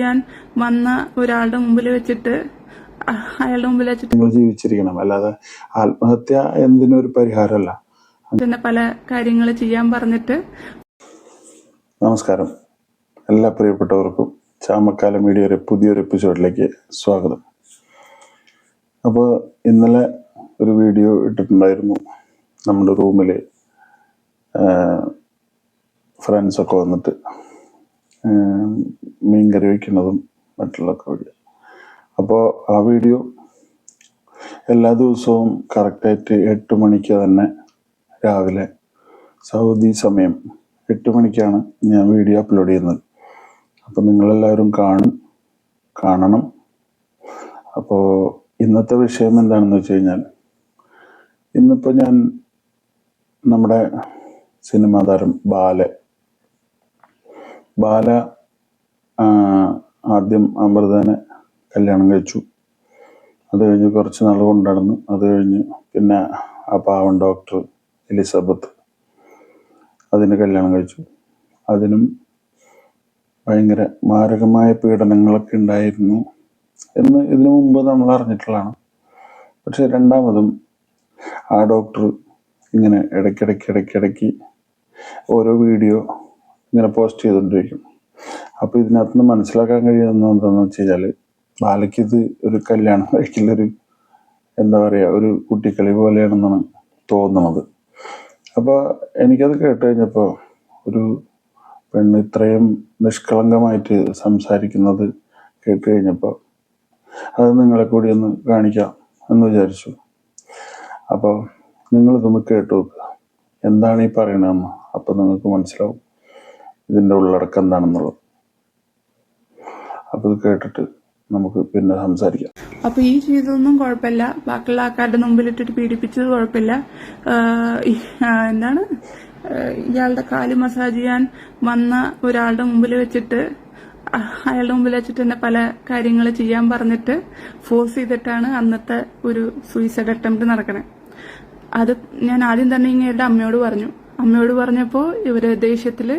ഞാൻ വന്ന ഒരാളുടെ മുമ്പിൽ വെച്ചിട്ട് അയാളുടെ മുമ്പിൽ വെച്ചിട്ട് നിങ്ങൾ ജീവിച്ചിരിക്കണം, അല്ലാതെ ആത്മഹത്യ എന്തിനൊരു പരിഹാരമല്ല. തന്നെ പല കാര്യങ്ങൾ ചെയ്യാൻ പറഞ്ഞിട്ട്. നമസ്കാരം, എല്ലാ പ്രിയപ്പെട്ടവർക്കും ചാമക്കാല മീഡിയയുടെ പുതിയൊരു എപ്പിസോഡിലേക്ക് സ്വാഗതം. അപ്പോൾ ഇന്നലെ ഒരു വീഡിയോ ഇട്ടിട്ടുണ്ടായിരുന്നു. നമ്മുടെ റൂമിൽ ഫ്രണ്ട്സൊക്കെ വന്നിട്ട് മീൻകറി വയ്ക്കുന്നതും മറ്റുള്ളൊക്കെ വീഡിയോ. അപ്പോൾ ആ വീഡിയോ എല്ലാ ദിവസവും കറക്റ്റായിട്ട് 8 മണിക്ക് തന്നെ രാവിലെ സൗദി സമയം 8 മണിക്കാണ് ഞാൻ വീഡിയോ അപ്ലോഡ് ചെയ്യുന്നത്. അപ്പോൾ നിങ്ങളെല്ലാവരും കാണണം. അപ്പോൾ ഇന്നത്തെ വിഷയം എന്താണെന്ന് വെച്ച് കഴിഞ്ഞാൽ, ഇന്നിപ്പോൾ ഞാൻ നമ്മുടെ സിനിമാ താരം ബാല ആദ്യം അമൃതനെ കല്യാണം കഴിച്ചു. അത് കഴിഞ്ഞ് കുറച്ച് നാൾ കൊണ്ടുനടന്നു. അത് കഴിഞ്ഞ് പിന്നെ ആ പാവം ഡോക്ടർ എലിസബത്ത്, അതിന് കല്യാണം കഴിച്ചു. അതിനും ഭയങ്കര മാരകമായ പീഡനങ്ങളൊക്കെ ഉണ്ടായിരുന്നു എന്ന് ഇതിനു മുമ്പ് നമ്മൾ അറിഞ്ഞിട്ടുള്ളതാണ്. പക്ഷെ രണ്ടാമതും ആ ഡോക്ടർ ഇങ്ങനെ ഇടയ്ക്കിടയ്ക്ക് ഓരോ വീഡിയോ ഇങ്ങനെ പോസ്റ്റ് ചെയ്തുകൊണ്ടിരിക്കും. അപ്പോൾ ഇതിനകത്ത് നിന്ന് മനസ്സിലാക്കാൻ കഴിയുന്നത് എന്താണെന്ന് വെച്ച് കഴിഞ്ഞാൽ, ബാലയ്ക്കിത് ഒരു കല്യാണം കഴിക്കലൊരു എന്താ പറയുക, ഒരു കുട്ടിക്കളി പോലെയാണെന്നാണ് തോന്നുന്നത്. അപ്പോൾ എനിക്കത് കേട്ട് കഴിഞ്ഞപ്പോൾ, ഒരു പെണ്ണ് ഇത്രയും നിഷ്കളങ്കമായിട്ട് സംസാരിക്കുന്നത് കേട്ട് കഴിഞ്ഞപ്പോൾ അത് നിങ്ങളെ കൂടി ഒന്ന് കാണിക്കാം എന്ന് വിചാരിച്ചു. അപ്പോൾ നിങ്ങളിതൊന്ന് കേട്ടു നോക്കുക, എന്താണ് ഈ പറയണതെന്ന്. അപ്പോൾ നിങ്ങൾക്ക് മനസ്സിലാവും ഇതിൻ്റെ ഉള്ളടക്കം എന്താണെന്നുള്ളത്. അപ്പോൾ ഇത് കേട്ടിട്ട് നമുക്ക് പിന്നെ സംസാരിക്കാം. അപ്പൊ ഈ ചെയ്തതൊന്നും കുഴപ്പമില്ല, ബാക്കിയുള്ള ആൾക്കാരുടെ മുമ്പിലിട്ടിട്ട് പീഡിപ്പിച്ചത് കുഴപ്പമില്ല. എന്താണ്, ഇയാളുടെ കാല് മസാജ് ചെയ്യാൻ വന്ന ഒരാളുടെ മുമ്പിൽ വെച്ചിട്ട് അയാളുടെ മുമ്പിൽ വെച്ചിട്ട് തന്നെ പല കാര്യങ്ങൾ ചെയ്യാൻ പറഞ്ഞിട്ട് ഫോഴ്സ് ചെയ്തിട്ടാണ് അന്നത്തെ ഒരു സൂയിസൈഡ് അറ്റംപ്റ്റ് നടക്കണേ. അത് ഞാൻ ആദ്യം തന്നെ ഇങ്ങേരുടെ അമ്മയോട് പറഞ്ഞപ്പോൾ ഇവര് ദേഷ്യത്തില്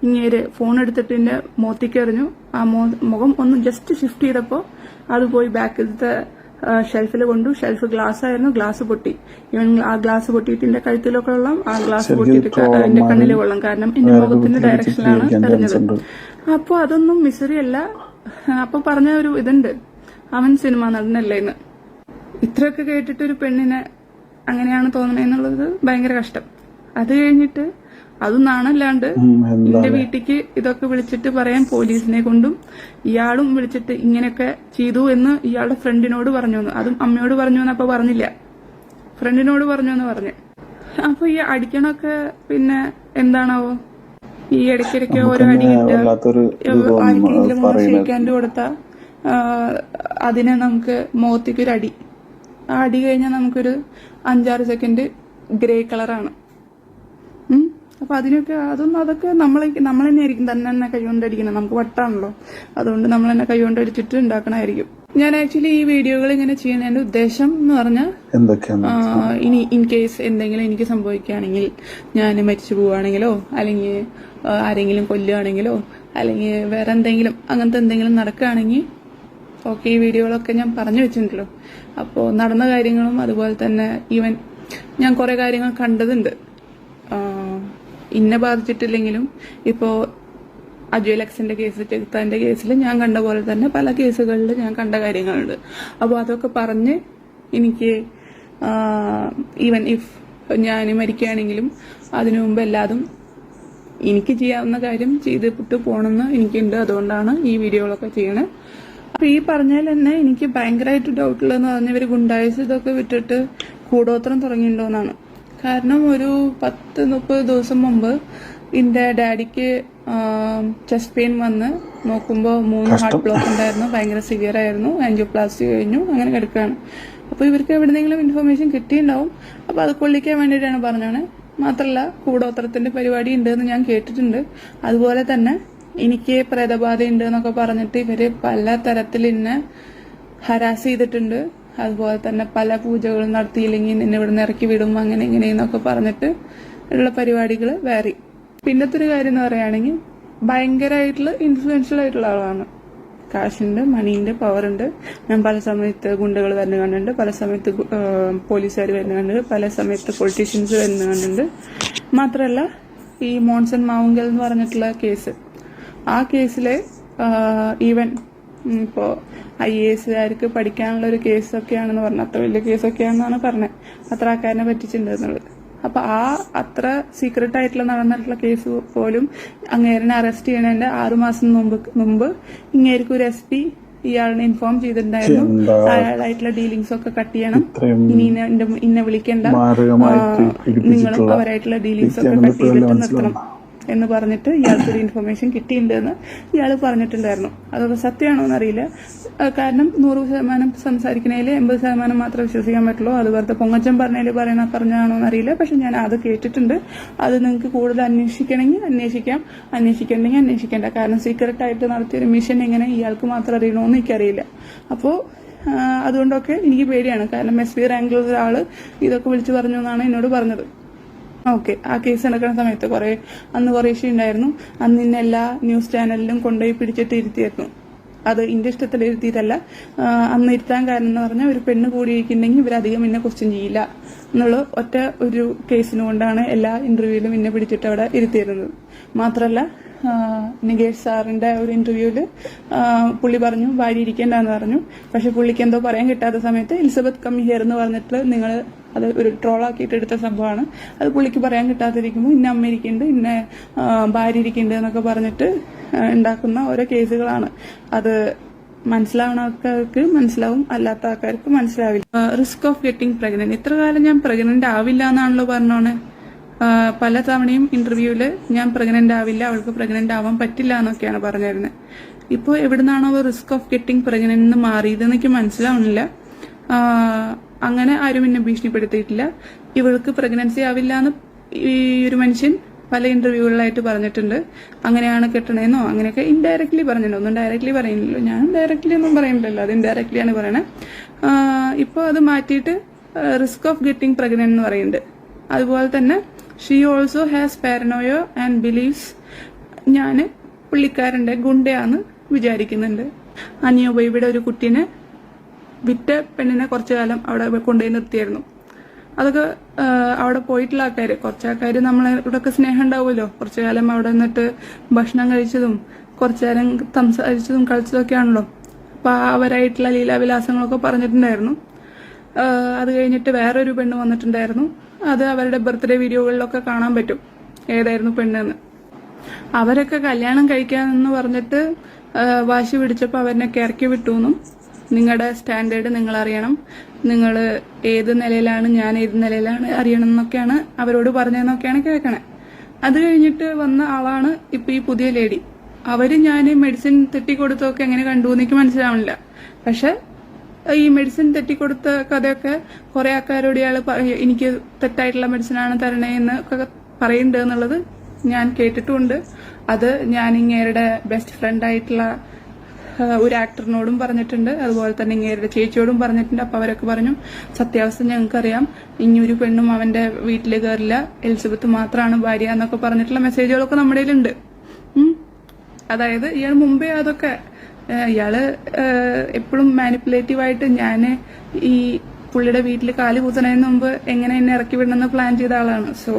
ഇങ്ങേര് ഫോൺ എടുത്തിട്ട് എന്റെ മോത്തിക്ക് എറിഞ്ഞു. ആ മുഖം ഒന്ന് ജസ്റ്റ് ഷിഫ്റ്റ് ചെയ്തപ്പോൾ അത് പോയി ബാക്കിലത്തെ ഷെൽഫിൽ കൊണ്ടു. ഷെൽഫ് ഗ്ലാസ് ആയിരുന്നു, ഗ്ലാസ് പൊട്ടി. ഇവൻ ആ ഗ്ലാസ് പൊട്ടിയിട്ട് എന്റെ കഴുത്തിലൊക്കെ കൊള്ളാം, ആ ഗ്ലാസ് പൊട്ടിയിട്ട് എന്റെ കണ്ണിൽ കൊള്ളാം. കാരണം എന്റെ മുഖത്തിന്റെ ഡയറക്ഷനിലാണ് എറിഞ്ഞത്. അപ്പൊ അതൊന്നും മിസറി അല്ല. അപ്പൊ പറഞ്ഞ ഒരു ഇതുണ്ട്, അവൻ സിനിമ നടനല്ലേന്ന്. ഇത്രയൊക്കെ കേട്ടിട്ട് ഒരു പെണ്ണിനെ അങ്ങനെയാണ് തോന്നണെന്നുള്ളത് ഭയങ്കര കഷ്ടം. അത് കഴിഞ്ഞിട്ട് അതും നാണല്ലാണ്ട് എന്റെ വീട്ടിക്ക് ഇതൊക്കെ വിളിച്ചിട്ട് പറയാൻ പോലീസിനെ കൊണ്ടും ഇയാളും വിളിച്ചിട്ട് ഇങ്ങനെയൊക്കെ ചെയ്തു എന്ന് ഇയാളുടെ ഫ്രണ്ടിനോട് പറഞ്ഞു. അതും അമ്മയോട് പറഞ്ഞു എന്ന് അപ്പൊ പറഞ്ഞില്ല, ഫ്രണ്ടിനോട് പറഞ്ഞു എന്ന് പറഞ്ഞു. അപ്പൊ ഈ അടിക്കണൊക്കെ പിന്നെ എന്താണാവോ, ഈ ഇടയ്ക്കിടയ്ക്ക് ഓരോ അടി കിട്ടുക, ആർക്കെങ്കിലും ഷെയ്ക്കാൻഡ് കൊടുത്ത അതിനെ നമുക്ക് മുഖത്തേക്കൊരു അടി, ആ അടി കഴിഞ്ഞാൽ നമുക്കൊരു 5-6 സെക്കൻഡ് ഗ്രേ കളറാണ്. അപ്പൊ അതൊക്കെ നമ്മൾ തന്നെ ആയിരിക്കും തന്നെ കൈകൊണ്ടടിക്കണം. നമുക്ക് വട്ടാണല്ലോ, അതുകൊണ്ട് നമ്മൾ തന്നെ കൈകൊണ്ടടിച്ചിട്ട് ഉണ്ടാക്കണമായിരിക്കും. ഞാൻ ആക്ച്വലി ഈ വീഡിയോകൾ ഇങ്ങനെ ചെയ്യുന്നതിന്റെ ഉദ്ദേശം എന്ന് പറഞ്ഞാൽ, ഇനി ഇൻ കേസ് എന്തെങ്കിലും എനിക്ക് സംഭവിക്കുകയാണെങ്കിൽ, ഞാൻ മരിച്ചു പോവുകയാണെങ്കിലോ, അല്ലെങ്കിൽ ആരെങ്കിലും കൊല്ലുകയാണെങ്കിലോ, അല്ലെങ്കിൽ വേറെ എന്തെങ്കിലും അങ്ങനത്തെ എന്തെങ്കിലും നടക്കുകയാണെങ്കിൽ ഓക്കെ, ഈ വീഡിയോകളൊക്കെ ഞാൻ പറഞ്ഞു വെച്ചിട്ടുണ്ടല്ലോ. അപ്പോൾ നടന്ന കാര്യങ്ങളും അതുപോലെ തന്നെ ഈവൻ ഞാൻ കുറെ കാര്യങ്ങൾ കണ്ടതുണ്ട്. ഇന്നെ ബാധിച്ചിട്ടില്ലെങ്കിലും ഇപ്പോൾ അജയ് ലക്സിന്റെ കേസ്, ചെകുത്താന്റെ കേസിൽ ഞാൻ കണ്ട പോലെ തന്നെ പല കേസുകളിൽ ഞാൻ കണ്ട കാര്യങ്ങളുണ്ട്. അപ്പോൾ അതൊക്കെ പറഞ്ഞ് എനിക്ക് ഈവൻ ഇഫ് ഞാൻ മരിക്കുകയാണെങ്കിലും അതിനു മുമ്പ് എല്ലാതും എനിക്ക് ചെയ്യാവുന്ന കാര്യം ചെയ്തിട്ട് പോകണമെന്ന് എനിക്കുണ്ട്. അതുകൊണ്ടാണ് ഈ വീഡിയോകളൊക്കെ ചെയ്യണേ. അപ്പൊ ഈ പറഞ്ഞാൽ തന്നെ എനിക്ക് ഭയങ്കരമായിട്ട് ഡൗട്ടുള്ളതെന്ന് പറഞ്ഞാൽ, ഇവര് ഗുണ്ടായുസ് ഇതൊക്കെ വിട്ടിട്ട് കൂടോത്രം തുടങ്ങിയിട്ടുണ്ടോന്നാണ്. കാരണം ഒരു 10-30 ദിവസം മുമ്പ് എന്റെ ഡാഡിക്ക് ചെസ്റ്റ് പെയിൻ വന്ന് നോക്കുമ്പോൾ 3 ഹാർട്ട് ബ്ലോക്ക് ഉണ്ടായിരുന്നു, ഭയങ്കര സിവിയർ ആയിരുന്നു. ആൻജിയോപ്ലാസ്റ്റി കഴിഞ്ഞു, അങ്ങനെ കിടക്കുകയാണ്. അപ്പൊ ഇവർക്ക് എവിടെന്നെങ്കിലും ഇൻഫർമേഷൻ കിട്ടിയിട്ടുണ്ടാവും. അപ്പൊ അത് കൊള്ളിക്കാൻ വേണ്ടിയിട്ടാണ് പറഞ്ഞാണ്. മാത്രല്ല കൂടോത്രത്തിന്റെ പരിപാടി ഉണ്ട് എന്ന് ഞാൻ കേട്ടിട്ടുണ്ട്. അതുപോലെ തന്നെ എനിക്ക് പ്രേതബാധ ഉണ്ട് എന്നൊക്കെ പറഞ്ഞിട്ട് ഇവര് പല തരത്തിൽ എന്നെ ഹരാസ് ചെയ്തിട്ടുണ്ട്. അതുപോലെ തന്നെ പല പൂജകളും നടത്തിയില്ലെങ്കിൽ നിന്നെ ഇവിടെ നിന്ന് ഇറക്കി വിടും, അങ്ങനെ ഇങ്ങനെയെന്നൊക്കെ പറഞ്ഞിട്ട് ഉള്ള പരിപാടികൾ വേറെ. പിന്നത്തെ ഒരു കാര്യം എന്ന് പറയുകയാണെങ്കിൽ, ഭയങ്കരമായിട്ടുള്ള ഇൻഫ്ലുവൻഷ്യൽ ആയിട്ടുള്ള ആളാണ്. കാശുണ്ട്, മണിയുണ്ട്, പവറുണ്ട്. ഞാൻ പല സമയത്ത് ഗുണ്ടകൾ വരുന്ന കണ്ടിട്ടുണ്ട്, പല സമയത്ത് പോലീസുകാർ വരുന്ന കണ്ടിട്ടുണ്ട്, പല സമയത്ത് പൊളിറ്റീഷ്യൻസ് വരുന്ന കണ്ടിട്ടുണ്ട്. മാത്രമല്ല ഈ മോൺസൺ മാവുങ്കൽ എന്ന് പറഞ്ഞിട്ടുള്ള കേസ്, ആ കേസിലെ ഈവൻ ഇപ്പോൾ IAS പഠിക്കാനുള്ള ഒരു കേസൊക്കെയാണെന്ന് പറഞ്ഞു. അത്ര വലിയ കേസൊക്കെയാണെന്നാണ് പറഞ്ഞത്, അത്ര ആൾക്കാരനെ പറ്റിച്ചിട്ടുണ്ട് എന്നുള്ളത്. അപ്പൊ അത്ര സീക്രട്ട് ആയിട്ടുള്ള നടന്നിട്ടുള്ള കേസ് പോലും അങ്ങേരനെ അറസ്റ്റ് ചെയ്യണതിന്റെ 6 മാസം മുമ്പ് ഇങ്ങേർക്ക് ഒരു SP ഇയാളിനെ ഇൻഫോം ചെയ്തിട്ടുണ്ടായിരുന്നു, അയാളായിട്ടുള്ള ഡീലിങ്സ് ഒക്കെ കട്ട് ചെയ്യണം, ഇനി ഇന്നെ വിളിക്കേണ്ട, നിങ്ങളും അവരായിട്ടുള്ള ഡീലിങ്സ് ഒക്കെ കട്ട് ചെയ്തിട്ട് നിർത്തണം എന്ന് പറഞ്ഞിട്ട് ഇയാൾക്കൊരു ഇൻഫർമേഷൻ കിട്ടിയിട്ടുണ്ടെന്ന് ഇയാൾ പറഞ്ഞിട്ടുണ്ടായിരുന്നു. അതൊക്കെ സത്യമാണോ എന്നറിയില്ല. കാരണം 100% സംസാരിക്കുന്നതിൽ 80% മാത്രമേ വിശ്വസിക്കാൻ പറ്റുള്ളൂ. അത് വെറുതെ പൊങ്ങച്ചം പറഞ്ഞതിൽ പറഞ്ഞാണോ എന്നറിയില്ല. പക്ഷെ ഞാൻ അത് കേട്ടിട്ടുണ്ട്. അത് നിങ്ങൾക്ക് കൂടുതൽ അന്വേഷിക്കണമെങ്കിൽ അന്വേഷിക്കാം, അന്വേഷിക്കണമെങ്കിൽ അന്വേഷിക്കേണ്ട. കാരണം സീക്രട്ട് ആയിട്ട് നടത്തിയൊരു മിഷൻ എങ്ങനെ ഇയാൾക്ക് മാത്രം അറിയണമെന്ന് എനിക്കറിയില്ല. അപ്പോൾ അതുകൊണ്ടൊക്കെ എനിക്ക് പേടിയാണ്. കാരണം SP റാങ്കിലുള്ള ഒരാള് ഇതൊക്കെ വിളിച്ചു പറഞ്ഞു എന്നാണ് എന്നോട് പറഞ്ഞത്. ഓക്കെ, ആ കേസ് നടക്കുന്ന സമയത്ത് അന്ന് കുറേ ഇഷ്യൂ ഉണ്ടായിരുന്നു. അന്ന് ഇന്ന് എല്ലാ ന്യൂസ് ചാനലിലും കൊണ്ടുപോയി പിടിച്ചിട്ട് ഇരുത്തിയായിരുന്നു. അത് എന്റെ ഇഷ്ടത്തിൽ ഇരുത്തിയിട്ടല്ല. അന്ന് ഇരുത്താൻ കാരണം എന്ന് പറഞ്ഞാൽ ഒരു പെണ്ണ് കൂടിയിരിക്കുന്നുണ്ടെങ്കിൽ ഇവരധികം എന്നെ ക്വസ്റ്റ്യൻ ചെയ്യില്ല എന്നുള്ള ഒറ്റ ഒരു കേസിന് കൊണ്ടാണ് എല്ലാ ഇന്റർവ്യൂവിലും എന്നെ പിടിച്ചിട്ട് അവിടെ ഇരുത്തിയിരുന്നത്. മാത്രമല്ല നികേഷ് സാറിന്റെ ഒരു ഇന്റർവ്യൂവില് പുള്ളി പറഞ്ഞു ഭാര്യ ഇരിക്കേണ്ടെന്ന് പറഞ്ഞു. പക്ഷെ പുള്ളിക്ക് എന്തോ പറയാൻ കിട്ടാത്ത സമയത്ത് എലിസബത്ത് കം ഹിയർ എന്ന് പറഞ്ഞിട്ട് നിങ്ങൾ അത് ഒരു ട്രോളാക്കിയിട്ട് എടുത്ത സംഭവമാണ്. അത് പുള്ളിക്ക് പറയാൻ കിട്ടാതിരിക്കുമ്പോൾ ഇന്ന അമ്മ ഇരിക്കുന്നുണ്ട്, ഇന്ന ഭാര്യ ഇരിക്കുന്നുണ്ട് എന്നൊക്കെ പറഞ്ഞിട്ട് ഉണ്ടാക്കുന്ന ഓരോ കേസുകളാണ്. അത് മനസ്സിലാവുന്ന ആൾക്കാർക്ക് മനസ്സിലാവും, അല്ലാത്ത ആൾക്കാർക്ക് മനസ്സിലാവില്ല. റിസ്ക് ഓഫ് ഗെറ്റിംഗ് പ്രഗ്നന്റ്, ഇത്ര കാലം ഞാൻ പ്രഗ്നന്റ് ആവില്ല എന്നാണല്ലോ പറഞ്ഞോണേ. പല തവണയും ഇന്റർവ്യൂവില് ഞാൻ പ്രഗ്നന്റ് ആവില്ല, അവൾക്ക് പ്രഗ്നന്റ് ആവാൻ പറ്റില്ല എന്നൊക്കെയാണ് പറഞ്ഞിരുന്നത്. ഇപ്പോൾ എവിടുന്നാണോ റിസ്ക് ഓഫ് ഗെറ്റിംഗ് പ്രഗ്നന്റ് എന്ന് മാറിയതെന്ന് എനിക്ക് മനസ്സിലാവുന്നില്ല. അങ്ങനെ ആരും എന്നെ ഭീഷണിപ്പെടുത്തിയിട്ടില്ല. ഇവൾക്ക് പ്രഗ്നൻസി ആവില്ല എന്ന് ഈ ഒരു മനുഷ്യൻ പല ഇന്റർവ്യൂകളിലായിട്ട് പറഞ്ഞിട്ടുണ്ട്. അങ്ങനെയാണ് കെട്ടണേന്നോ അങ്ങനെയൊക്കെ ഇൻഡയറക്ട്ലി പറഞ്ഞിട്ടുണ്ട്. ഒന്നും ഡയറക്ട്ലി പറയുന്നില്ലല്ലോ, ഞാൻ ഡയറക്ട്ലി ഒന്നും പറയുന്നില്ലല്ലോ, അത് ഇൻഡയറക്ട്ലിയാണ് പറയണേ. ഇപ്പോൾ അത് മാറ്റിയിട്ട് റിസ്ക് ഓഫ് ഗെറ്റിംഗ് പ്രഗ്നന്റ് എന്ന് പറയുന്നുണ്ട്. അതുപോലെ തന്നെ she also has paranoia and believes, ഞാൻ പുള്ളിക്കാരന്റെ ഗുണ്ടയാന്ന് വിചാരിക്കുന്നുണ്ട്. അനിയോ ബേബിയുടെ ഒരു കുട്ടീനെ വിറ്റ പെണ്ണിനെ കുറച്ചു കാലം അവിടെ കൊണ്ടുപോയി നിർത്തിയായിരുന്നു. അതൊക്കെ അവിടെ പോയിട്ടുള്ള ആൾക്കാർ, കുറച്ച് ആൾക്കാർ നമ്മളെ ഇവിടെയൊക്കെ സ്നേഹം ഉണ്ടാവുമല്ലോ, കുറച്ചു കാലം അവിടെ നിന്നിട്ട് ഭക്ഷണം കഴിച്ചതും കുറച്ചു നേരം സംസാരിച്ചതും കളിച്ചതും ഒക്കെ ആണല്ലോ. അപ്പൊ അവരായിട്ടുള്ള ലീലാവിലാസങ്ങളൊക്കെ പറഞ്ഞിട്ടുണ്ടായിരുന്നു. അത് കഴിഞ്ഞിട്ട് വേറൊരു പെണ്ണ് വന്നിട്ടുണ്ടായിരുന്നു. അത് അവരുടെ ബർത്ത്ഡേ വീഡിയോകളിലൊക്കെ കാണാൻ പറ്റും ഏതായിരുന്നു പെണ്ണെന്ന്. അവരൊക്കെ കല്യാണം കഴിക്കാമെന്ന് പറഞ്ഞിട്ട് വാശി പിടിച്ചപ്പോൾ അവരെ ഇറക്കി വിട്ടുവെന്നും നിങ്ങളുടെ സ്റ്റാൻഡേർഡ് നിങ്ങൾ അറിയണം, നിങ്ങൾ ഏത് നിലയിലാണ് ഞാൻ ഏത് നിലയിലാണ് അറിയണം എന്നൊക്കെയാണ് അവരോട് പറഞ്ഞതെന്നൊക്കെയാണ് കേൾക്കണേ. അത് കഴിഞ്ഞിട്ട് വന്ന ആളാണ് ഇപ്പൊ ഈ പുതിയ ലേഡി. അവര് ഞാൻ മെഡിസിൻ തെറ്റിക്കൊടുത്തൊക്കെ എങ്ങനെ കണ്ടു എനിക്ക് മനസ്സിലാവണില്ല. പക്ഷെ ഈ മെഡിസിൻ തെറ്റിക്കൊടുത്ത കഥയൊക്കെ കുറെ ആൾക്കാരോട് ഇയാൾ എനിക്ക് തെറ്റായിട്ടുള്ള മെഡിസിനാണ് തരണേ എന്ന് ഒക്കെ പറയുന്നുണ്ട് എന്നുള്ളത് ഞാൻ കേട്ടിട്ടുമുണ്ട്. അത് ഞാൻ ഇങ്ങേരുടെ ബെസ്റ്റ് ഫ്രണ്ട് ആയിട്ടുള്ള ഒരു ആക്ടറിനോടും പറഞ്ഞിട്ടുണ്ട്, അതുപോലെ തന്നെ ഇങ്ങേരുടെ ചേച്ചിയോടും പറഞ്ഞിട്ടുണ്ട്. അപ്പൊ അവരൊക്കെ പറഞ്ഞു സത്യാവസ്ഥ ഞങ്ങൾക്കറിയാം, ഇനി ഒരു പെണ്ണും അവന്റെ വീട്ടിൽ കയറില്ല, എലിസബത്ത് മാത്രമാണ് ഭാര്യ എന്നൊക്കെ പറഞ്ഞിട്ടുള്ള മെസ്സേജുകളൊക്കെ നമ്മുടെ കയ്യിലുണ്ട്. അതായത് ഇയാൾ മുമ്പേ അതൊക്കെ ഇയാള് എപ്പോഴും മാനിപ്പുലേറ്റീവായിട്ട് ഞാൻ ഈ പുള്ളിയുടെ വീട്ടിൽ കാല് കൂത്തണതിന് മുമ്പ് എങ്ങനെ എന്നെ ഇറക്കി വിടണമെന്ന് പ്ലാൻ ചെയ്ത ആളാണ്. സോ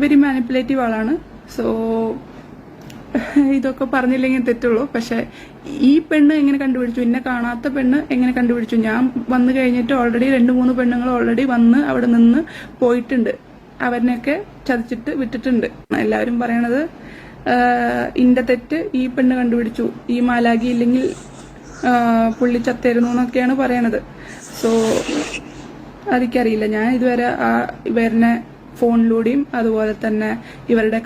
വെരി മാനിപ്പുലേറ്റീവ് ആളാണ്. സോ ഇതൊക്കെ പറഞ്ഞില്ലെങ്കിൽ തെറ്റുള്ളൂ. പക്ഷെ ഈ പെണ്ണ് എങ്ങനെ കണ്ടുപിടിച്ചു, എന്നെ കാണാത്ത പെണ്ണ് എങ്ങനെ കണ്ടുപിടിച്ചു? ഞാൻ വന്നു കഴിഞ്ഞിട്ട് ഓൾറെഡി 2-3 പെണ്ണുങ്ങൾ ഓൾറെഡി വന്ന് അവിടെ നിന്ന് പോയിട്ടുണ്ട്, അവരിനെയൊക്കെ ചതിച്ചിട്ട് വിട്ടിട്ടുണ്ട്. എല്ലാവരും പറയണത് ഇന്റെ തെറ്റ് ഈ പെണ്ണ് കണ്ടുപിടിച്ചു, ഈ മാലാഖി ഇല്ലെങ്കിൽ പുള്ളി ചത്തേരുന്നു എന്നൊക്കെയാണ് പറയണത്. സോ അതെനിക്കറിയില്ല. ഞാൻ ഇതുവരെ ഇവരുടെ ഫോണിലൂടെയും അതുപോലെ തന്നെ ഇവരുടെ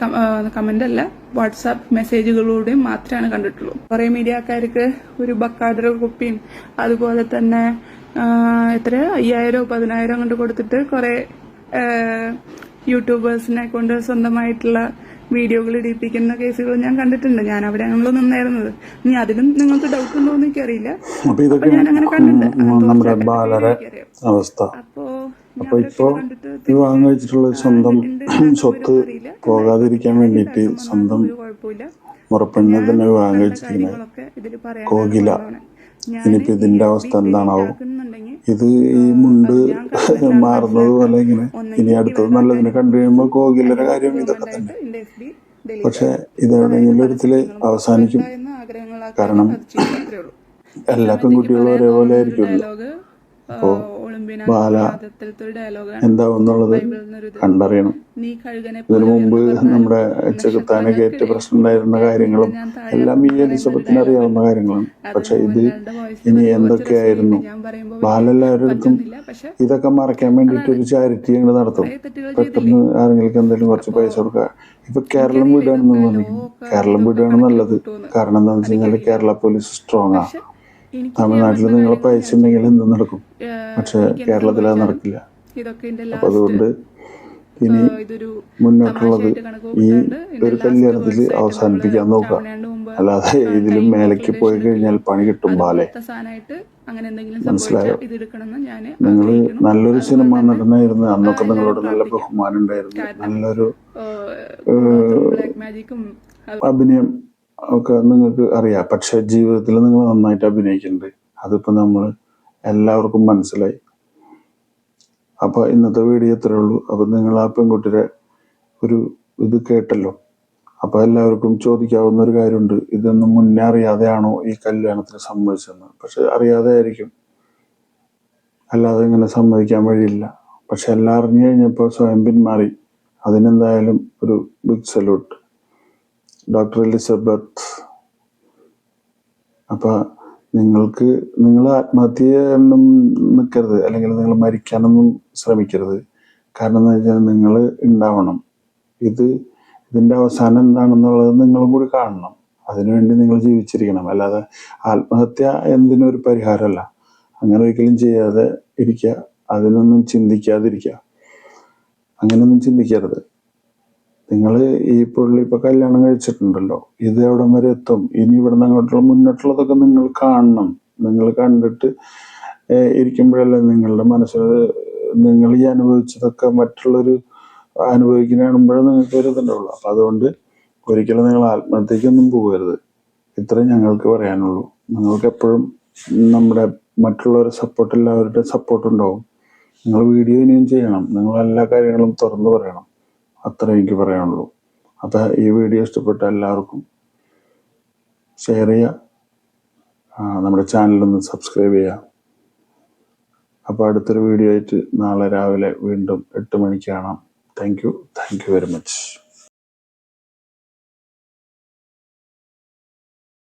കമന്റ് അല്ല വാട്സാപ്പ് മെസ്സേജുകളിലൂടെയും മാത്രമാണ് കണ്ടിട്ടുള്ളൂ. കുറെ മീഡിയക്കാർക്ക് ഒരു ബക്കാർഡർ കുപ്പിയും അതുപോലെ തന്നെ എത്ര 5000-10,000 കൊണ്ട് കൊടുത്തിട്ട് കുറെ യൂട്യൂബേഴ്സിനെ കൊണ്ട് സ്വന്തമായിട്ടുള്ള വീഡിയോകൾ ഇടിപ്പിക്കുന്ന കേസുകൾ ഞാൻ കണ്ടിട്ടുണ്ട്. ഞാൻ അവിടെയാണല്ലോ നിന്നായിരുന്നത്. ഇനി അതിലും നിങ്ങൾക്ക് ഡൗട്ട് ഉണ്ടോ എന്ന് എനിക്കറിയില്ല. ഞാൻ അങ്ങനെ കണ്ടിട്ടുണ്ട്. അപ്പൊ ഇപ്പോ വിവാഹം കഴിച്ചിട്ടുള്ള സ്വന്തം സ്വത്ത് പോകാതിരിക്കാൻ വേണ്ടിയിട്ട് സ്വന്തം മുറപ്പെണ്ണിനെ തന്നെ വിവാഹം കഴിച്ചിരിക്കുന്നത് കാര്യങ്ങളൊക്കെ ഇതിൽ പറയാൻ കോകില. ഞാൻ ഇനിയിപ്പോൾ ഇതിൻ്റെ അവസ്ഥ എന്താണാവോ? ആക്കുന്നുണ്ടെങ്കിൽ ഇത് ഈ മുണ്ട് മാറുന്നത് പോലെ ഇങ്ങനെ ഇനി അടുത്തത് നല്ലതിനെ കണ്ടു കഴിയുമ്പോൾ കോകിലയുടെ കാര്യം ഇതൊക്കെ തന്നെ. എന്റെ FB പക്ഷെ ഇതെവിടെയെങ്കിലും ഒരിക്കല് അവസാനിക്കും. കാരണം എല്ലാ പെൺകുട്ടികളും ഒരേപോലെ ആയിരിക്കുമല്ലോ. അപ്പോൾ ബാല എന്താവുന്നുള്ളത് കണ്ടറിയണം. ഇതിനു മുമ്പ് നമ്മുടെ ചെകുത്താനെ കയറ്റി പ്രശ്നം ഉണ്ടായിരുന്ന കാര്യങ്ങളും എല്ലാം ഈ എലിസബത്തിന് അറിയാവുന്ന കാര്യങ്ങളാണ്. പക്ഷെ ഇത് ഇനി എന്തൊക്കെയായിരുന്നു? ബാല എല്ലാവരുടെ അടുത്തും ഇതൊക്കെ മറയ്ക്കാൻ വേണ്ടിയിട്ട് ഒരു ചാരിറ്റി ഞങ്ങൾ നടത്തും. പെട്ടെന്ന് ആരെങ്കിലും എന്തെങ്കിലും കുറച്ച് പൈസ കൊടുക്കുക. ഇപ്പൊ കേരളം വിടുകയാണെന്ന് തോന്നി. കേരളം വിടുകയാണ് നല്ലത്. കാരണം എന്താണെന്ന് വെച്ച് കഴിഞ്ഞാൽ കേരള പോലീസ് സ്ട്രോങ് ആണ്. തമിഴ്നാട്ടിൽ നിങ്ങൾ പൈസ ഉണ്ടെങ്കിൽ എന്തും നടക്കും. പക്ഷെ കേരളത്തിൽ അത് നടക്കില്ല. അപ്പൊ അതുകൊണ്ട് ഇനി മുന്നോട്ടുള്ളത് ഈ ഒരു കല്യാണത്തിൽ അവസാനിപ്പിക്കാൻ നോക്കാം. അല്ലാതെ ഇതിലും മേലേക്ക് പോയി കഴിഞ്ഞാൽ പണി കിട്ടും ബാലെ. മനസ്സിലായോ? നിങ്ങൾ നല്ലൊരു സിനിമ നടനായിരുന്നു. അന്നൊക്കെ നിങ്ങളോട് നല്ല ബഹുമാനം ഉണ്ടായിരുന്നു. നല്ലൊരു അഭിനയം ഒക്കെ നിങ്ങൾക്ക് അറിയാം. പക്ഷെ ജീവിതത്തിൽ നിങ്ങൾ നന്നായിട്ട് അഭിനയിക്കുന്നുണ്ട്. അതിപ്പോൾ നമ്മൾ എല്ലാവർക്കും മനസ്സിലായി. അപ്പോൾ ഇന്നത്തെ വീഡിയോ ഇത്രയേ ഉള്ളൂ. അപ്പം നിങ്ങൾ ആ പെൺകുട്ടിയുടെ ഒരു ഇത് കേട്ടല്ലോ. അപ്പോൾ എല്ലാവർക്കും ചോദിക്കാവുന്ന ഒരു കാര്യമുണ്ട്. ഇതൊന്നും മുന്നേ അറിയാതെയാണോ ഈ കല്യാണത്തിന് സമ്മതിച്ചതെന്ന്? പക്ഷെ അറിയാതെ ആയിരിക്കും, അല്ലാതെ ഇങ്ങനെ സമ്മതിക്കാൻ വഴിയില്ല. പക്ഷെ എല്ലാം അറിഞ്ഞു കഴിഞ്ഞപ്പോൾ സ്വയം പിന്മാറി. അതിനെന്തായാലും ഒരു ബിഗ് സല്യൂട്ട് ഡോക്ടർ എലിസബത്ത്. അപ്പം നിങ്ങൾ ആത്മഹത്യ ചെയ്യാനൊന്നും നിൽക്കരുത്, അല്ലെങ്കിൽ നിങ്ങൾ മരിക്കാനൊന്നും ശ്രമിക്കരുത്. കാരണം എന്താ വെച്ചാൽ നിങ്ങൾ ഉണ്ടാവണം. ഇതിൻ്റെ അവസാനം എന്താണെന്നുള്ളത് നിങ്ങളും കൂടി കാണണം. അതിനുവേണ്ടി നിങ്ങൾ ജീവിച്ചിരിക്കണം. അല്ലാതെ ആത്മഹത്യ എന്തിനൊരു പരിഹാരമല്ല. അങ്ങനെ ഒരിക്കലും ചെയ്യാതെ ഇരിക്കുക. അതിനൊന്നും ചിന്തിക്കാതിരിക്കുക. അങ്ങനെയൊന്നും ചിന്തിക്കരുത്. നിങ്ങൾ ഈ പുള്ളി ഇപ്പോൾ കല്യാണം കഴിച്ചിട്ടുണ്ടല്ലോ, ഇത് എവിടം വരെ എത്തും? ഇനി ഇവിടെ നിന്ന് അങ്ങോട്ടുള്ള മുന്നോട്ടുള്ളതൊക്കെ നിങ്ങൾ കാണണം. നിങ്ങൾ കണ്ടിട്ട് ഇരിക്കുമ്പോഴല്ലേ നിങ്ങളുടെ മനസ്സിൽ നിങ്ങൾ ഈ അനുഭവിച്ചതൊക്കെ മറ്റുള്ളൊരു അനുഭവിക്കുന്ന കാണുമ്പോഴേ നിങ്ങൾക്ക് ഒരു ഇതുണ്ടാവുള്ളൂ. അപ്പം അതുകൊണ്ട് ഒരിക്കലും നിങ്ങൾ ആത്മഹത്യക്കൊന്നും പോകരുത്. ഇത്രയും ഞങ്ങൾക്ക് പറയാനുള്ളൂ. നിങ്ങൾക്ക് എപ്പോഴും നമ്മുടെ മറ്റുള്ളവരുടെ സപ്പോർട്ട്, എല്ലാവരുടെ സപ്പോർട്ട് ഉണ്ടാവും. നിങ്ങൾ വീഡിയോ ഇനിയും ചെയ്യണം. നിങ്ങൾ എല്ലാ കാര്യങ്ങളും തുറന്നു പറയണം. അത്ര എനിക്ക് പറയാനുള്ളൂ. അപ്പം ഈ വീഡിയോ ഇഷ്ടപ്പെട്ട എല്ലാവർക്കും ഷെയർ ചെയ്യുക. നമ്മുടെ ചാനലൊന്ന് സബ്സ്ക്രൈബ് ചെയ്യുക. അപ്പോൾ അടുത്തൊരു വീഡിയോ ആയിട്ട് നാളെ രാവിലെ വീണ്ടും 8 മണിക്ക് കാണാം. Thank you very much.